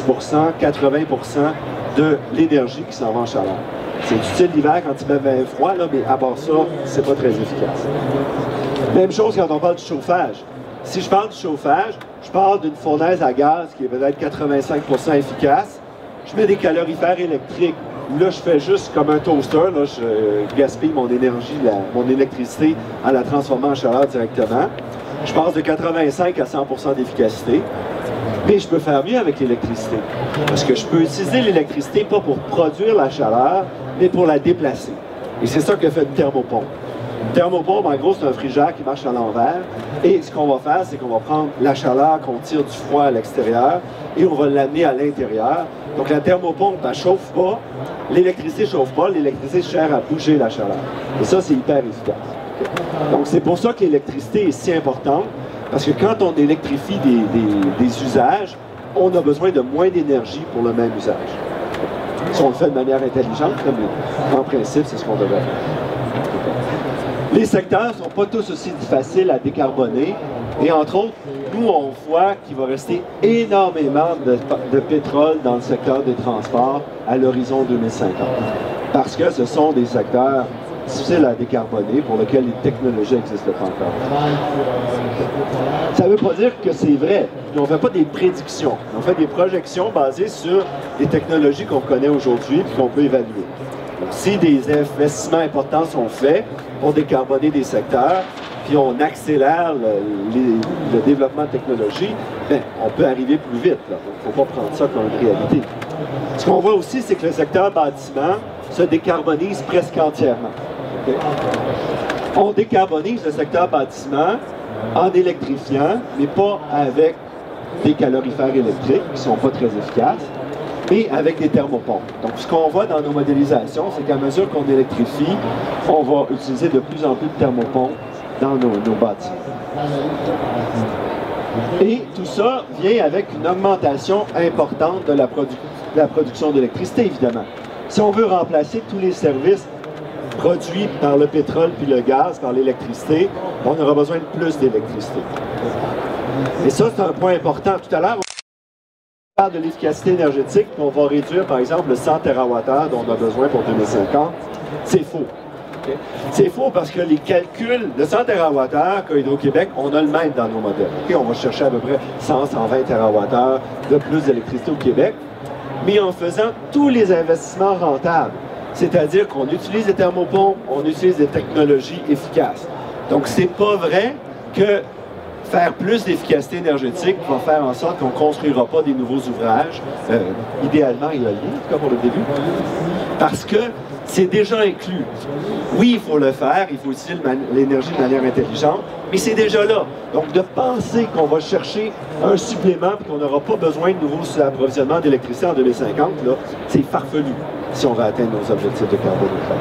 70%, 80% de l'énergie qui s'en va en chaleur. C'est utile l'hiver quand il fait froid, là, mais à part ça, c'est pas très efficace. Même chose quand on parle du chauffage. Si je parle du chauffage, je parle d'une fournaise à gaz qui est peut-être 85% efficace. Je mets des calorifères électriques. Là, je fais juste comme un toaster. Là, je gaspille mon énergie, mon électricité en la transformant en chaleur directement. Je passe de 85 à 100% d'efficacité. Mais je peux faire mieux avec l'électricité. Parce que je peux utiliser l'électricité pas pour produire la chaleur, mais pour la déplacer. Et c'est ça que fait une thermopompe. Une thermopompe, en gros, c'est un frigère qui marche à l'envers. Et ce qu'on va faire, c'est qu'on va prendre la chaleur qu'on tire du froid à l'extérieur et on va l'amener à l'intérieur. Donc la thermopompe, elle ne chauffe pas. L'électricité ne chauffe pas. L'électricité sert à bouger la chaleur. Et ça, c'est hyper efficace. Donc c'est pour ça que l'électricité est si importante. Parce que quand on électrifie des usages, on a besoin de moins d'énergie pour le même usage. Si on le fait de manière intelligente, mais en principe, c'est ce qu'on devrait faire. Les secteurs ne sont pas tous aussi faciles à décarboner. Et entre autres, nous, on voit qu'il va rester énormément de pétrole dans le secteur des transports à l'horizon 2050. Parce que ce sont des secteurs difficiles à décarboner pour lesquels les technologies n'existent pas encore. Ça ne veut pas dire que c'est vrai. On ne fait pas des prédictions. On fait des projections basées sur les technologies qu'on connaît aujourd'hui et qu'on peut évaluer. Donc, si des investissements importants sont faits pour décarboner des secteurs, puis on accélère le développement de technologies, bien, on peut arriver plus vite. Il ne faut pas prendre ça comme une réalité. Ce qu'on voit aussi, c'est que le secteur bâtiment se décarbonise presque entièrement. Okay? On décarbonise le secteur bâtiment en électrifiant, mais pas avec des calorifères électriques qui ne sont pas très efficaces, mais avec des thermopompes. Donc, ce qu'on voit dans nos modélisations, c'est qu'à mesure qu'on électrifie, on va utiliser de plus en plus de thermopompes dans nos bâtiments. Et tout ça vient avec une augmentation importante de la production d'électricité, évidemment. Si on veut remplacer tous les services produits par le pétrole puis le gaz, par l'électricité, on aura besoin de plus d'électricité. Et ça, c'est un point important. Tout à l'heure, on parle de l'efficacité énergétique, puis on va réduire, par exemple, le 100 TWh dont on a besoin pour 2050. C'est faux. Okay? C'est faux parce que les calculs de 100 TWh qu'à Hydro-Québec, on a le même dans nos modèles. Okay? On va chercher à peu près 100-120 TWh de plus d'électricité au Québec, mais en faisant tous les investissements rentables. C'est-à-dire qu'on utilise des thermopompes, on utilise des technologies efficaces. Donc, c'est pas vrai que faire plus d'efficacité énergétique va faire en sorte qu'on ne construira pas des nouveaux ouvrages, idéalement éoliens, en tout cas pour le début, parce que c'est déjà inclus. Oui, il faut le faire, il faut utiliser l'énergie de manière intelligente, mais c'est déjà là. Donc, de penser qu'on va chercher un supplément et qu'on n'aura pas besoin de nouveaux approvisionnements d'électricité en 2050, c'est farfelu si on veut atteindre nos objectifs de carbone neutre.